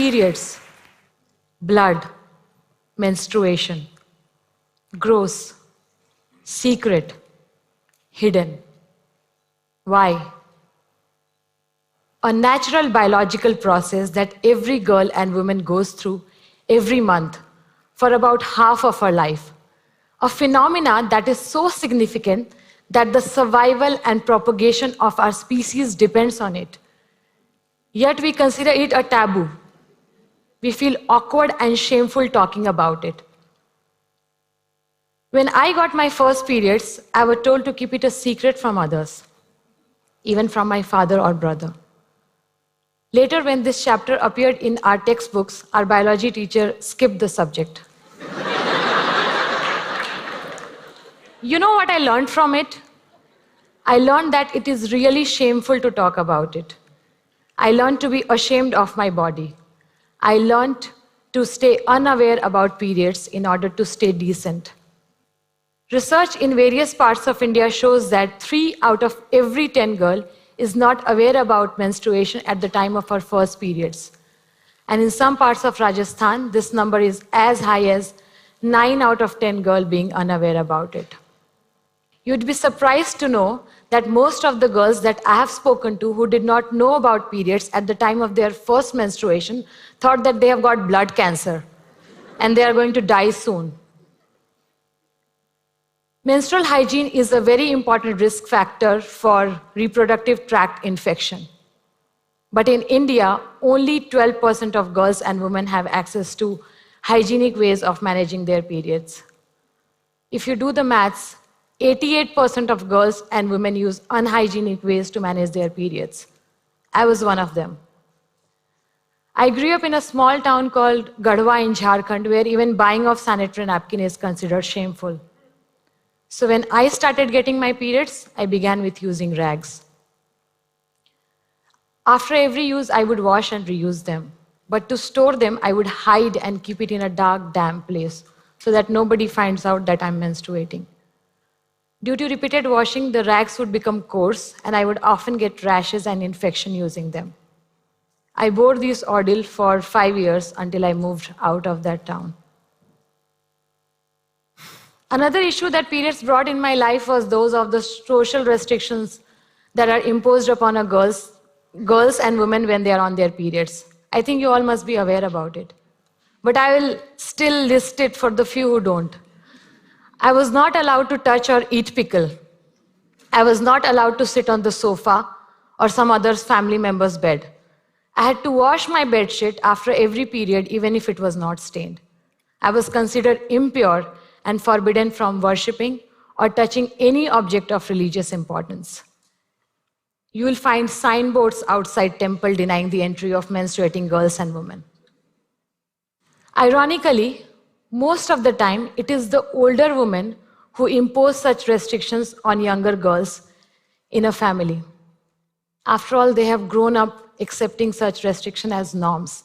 periods, blood, menstruation, gross, secret, hidden. Why? A natural biological process that every girl and woman goes through every month for about half of her life. A phenomena that is so significant that the survival and propagation of our species depends on it. Yet we consider it a taboo. We feel awkward and shameful talking about it. When I got my first periods, I was told to keep it a secret from others, even from my father or brother. Later, when this chapter appeared in our textbooks, our biology teacher skipped the subject. You know what I learned from it? I learned that it is really shameful to talk about it. I learned to be ashamed of my body. I learned to stay unaware about periods in order to stay decent. Research in various parts of India shows that 3 out of every 10 girls is not aware about menstruation at the time of her first periods. And in some parts of Rajasthan, this number is as high as 9 out of 10 girls being unaware about it. You'd be surprised to know that most of the girls that I have spoken to who did not know about periods at the time of their first menstruation thought that they have got blood cancer and they are going to die soon. Menstrual hygiene is a very important risk factor for reproductive tract infection. But in India, only 12% of girls and women have access to hygienic ways of managing their periods. If you do the maths, 88% of girls and women use unhygienic ways to manage their periods. I was one of them. I grew up in a small town called Gadhwa in Jharkhand, where even buying of sanitary napkin is considered shameful. So when I started getting my periods, I began with using rags. After every use, I would wash and reuse them. But to store them, I would hide and keep it in a dark, damp place so that nobody finds out that I'm menstruating. Due to repeated washing, the rags would become coarse, and I would often get rashes and infection using them. I bore this ordeal for 5 years until I moved out of that town. Another issue that periods brought in my life was those of the social restrictions that are imposed upon girls and women when they are on their periods. I think you all must be aware about it. But I will still list it for the few who don't. I was not allowed to touch or eat pickle. I was not allowed to sit on the sofa or some other family member's bed. I had to wash my bedsheet after every period, even if it was not stained. I was considered impure and forbidden from worshipping or touching any object of religious importance. You will find signboards outside temple denying the entry of menstruating girls and women. Ironically, most of the time, it is the older women who impose such restrictions on younger girls in a family. After all, they have grown up accepting such restriction as norms.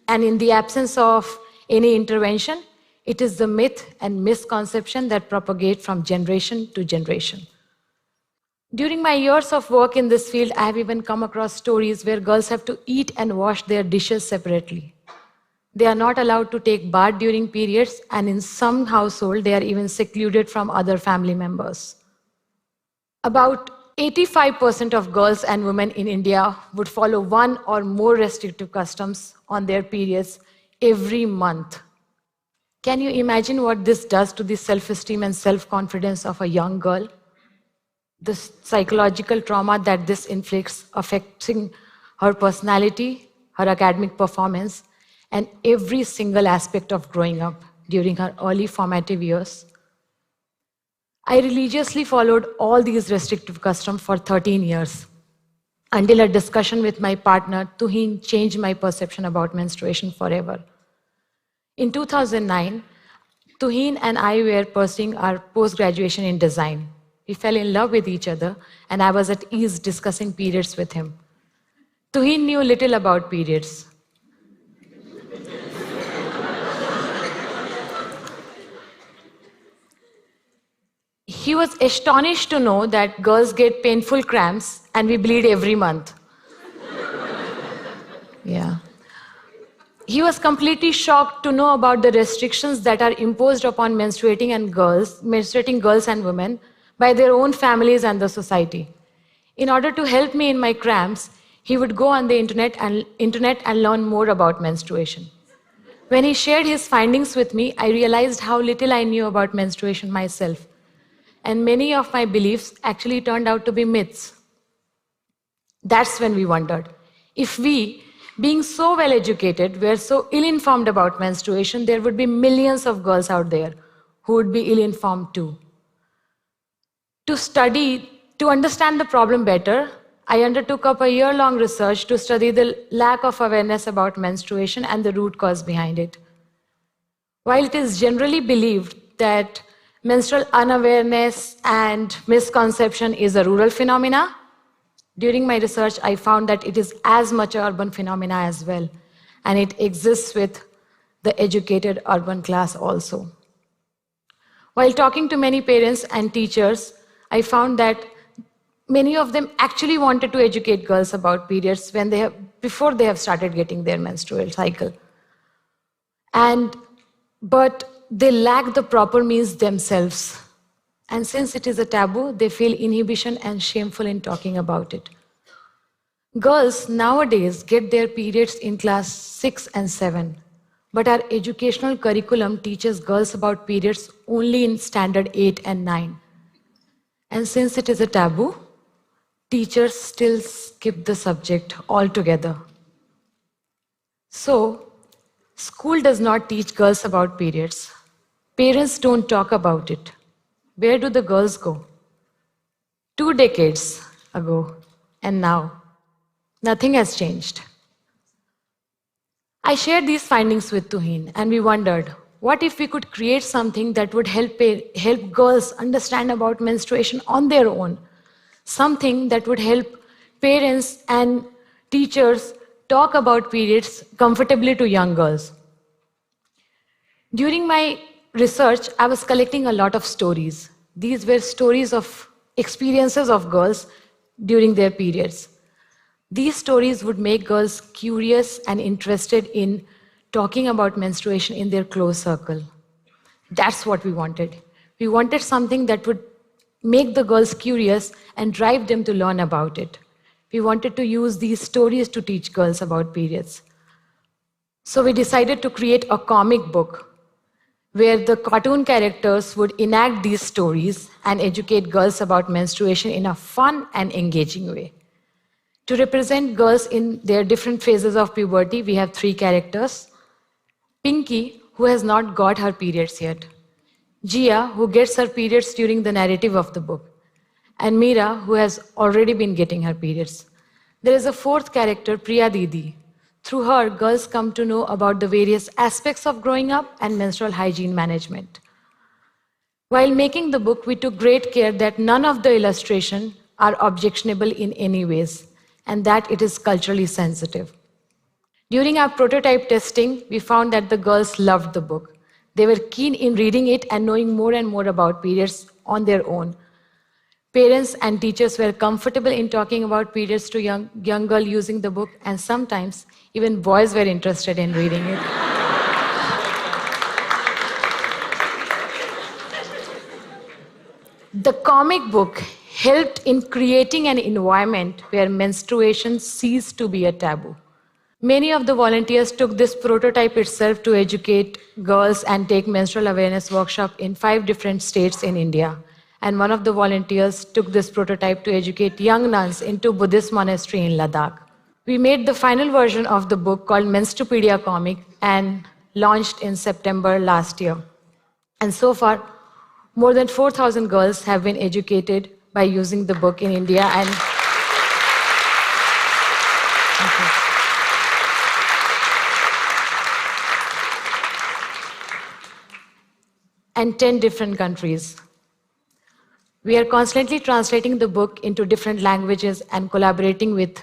And in the absence of any intervention, it is the myth and misconception that propagate from generation to generation. During my years of work in this field, I have even come across stories where girls have to eat and wash their dishes separately. They are not allowed to take bath during periods, and in some households, they are even secluded from other family members. About 85% of girls and women in India would follow one or more restrictive customs on their periods every month. Can you imagine what this does to the self-esteem and self-confidence of a young girl? The psychological trauma that this inflicts, affecting her personality, her academic performance, and every single aspect of growing up during her early formative years. I religiously followed all these restrictive customs for 13 years until a discussion with my partner, Tuhin, changed my perception about menstruation forever. In 2009, Tuhin and I were pursuing our post-graduation in design. We fell in love with each other, and I was at ease discussing periods with him. Tuhin knew little about periods. He was astonished to know that girls get painful cramps and we bleed every month. Yeah. He was completely shocked to know about the restrictions that are imposed upon menstruating girls and women by their own families and the society. In order to help me in my cramps, he would go on the internet and learn more about menstruation. When he shared his findings with me, I realized how little I knew about menstruation myself. And many of my beliefs actually turned out to be myths. That's when we wondered, if we, being so well educated, were so ill-informed about menstruation, there would be millions of girls out there who would be ill-informed too. To understand the problem better, I undertook up a year-long research to study the lack of awareness about menstruation and the root cause behind it. While it is generally believed that menstrual unawareness and misconception is a rural phenomena, during my research, I found that it is as much an urban phenomena as well, and it exists with the educated urban class also. While talking to many parents and teachers, I found that many of them actually wanted to educate girls about periods before they have started getting their menstrual cycle. But they lack the proper means themselves. And since it is a taboo, they feel inhibition and shameful in talking about it. Girls nowadays get their periods in class 6 and 7, but our educational curriculum teaches girls about periods only in standard 8 and 9. And since it is a taboo, teachers still skip the subject altogether. So, school does not teach girls about periods. Parents don't talk about it. Where do the girls go? 2 decades ago, and now, nothing has changed. I shared these findings with Tuhin, and we wondered, what if we could create something that would help girls understand about menstruation on their own? Something that would help parents and teachers talk about periods comfortably to young girls. During my research, I was collecting a lot of stories. These were stories of experiences of girls during their periods. These stories would make girls curious and interested in talking about menstruation in their close circle. That's what we wanted. We wanted something that would make the girls curious and drive them to learn about it. We wanted to use these stories to teach girls about periods. So we decided to create a comic book where the cartoon characters would enact these stories and educate girls about menstruation in a fun and engaging way. To represent girls in their different phases of puberty, we have 3 characters. Pinky, who has not got her periods yet. Jia, who gets her periods during the narrative of the book. And Meera, who has already been getting her periods. There is a 4th character, Priya Didi. Through her, girls come to know about the various aspects of growing up and menstrual hygiene management. While making the book, we took great care that none of the illustrations are objectionable in any ways, and that it is culturally sensitive. During our prototype testing, we found that the girls loved the book. They were keen in reading it and knowing more and more about periods on their own. Parents and teachers were comfortable in talking about periods to young girls using the book, and sometimes even boys were interested in reading it. The comic book helped in creating an environment where menstruation ceased to be a taboo. Many of the volunteers took this prototype itself to educate girls and take menstrual awareness workshop in 5 different states in India. And one of the volunteers took this prototype to educate young nuns into Buddhist monastery in Ladakh. We made the final version of the book called Menstrupedia Comic and launched in September last year. And so far, more than 4,000 girls have been educated by using the book in India. And and 10 different countries. We are constantly translating the book into different languages and collaborating with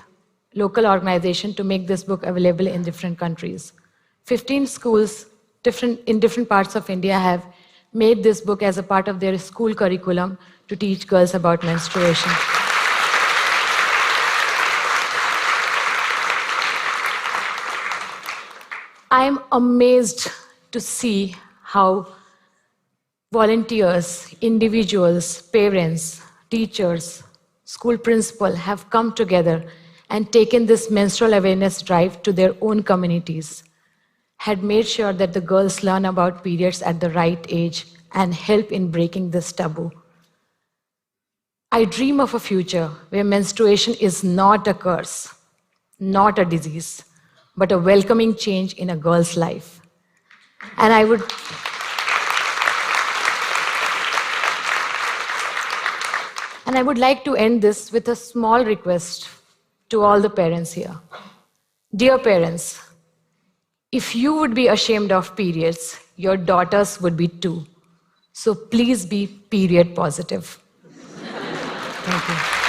local organizations to make this book available in different countries. 15 schools in different parts of India have made this book as a part of their school curriculum to teach girls about menstruation. I'm amazed to see how volunteers, individuals, parents, teachers, school principal have come together and taken this menstrual awareness drive to their own communities, had made sure that the girls learn about periods at the right age and help in breaking this taboo. I dream of a future where menstruation is not a curse, not a disease, but a welcoming change in a girl's life. And I would like to end this with a small request to all the parents here. Dear parents, if you would be ashamed of periods, your daughters would be too. So please be period positive. Thank you.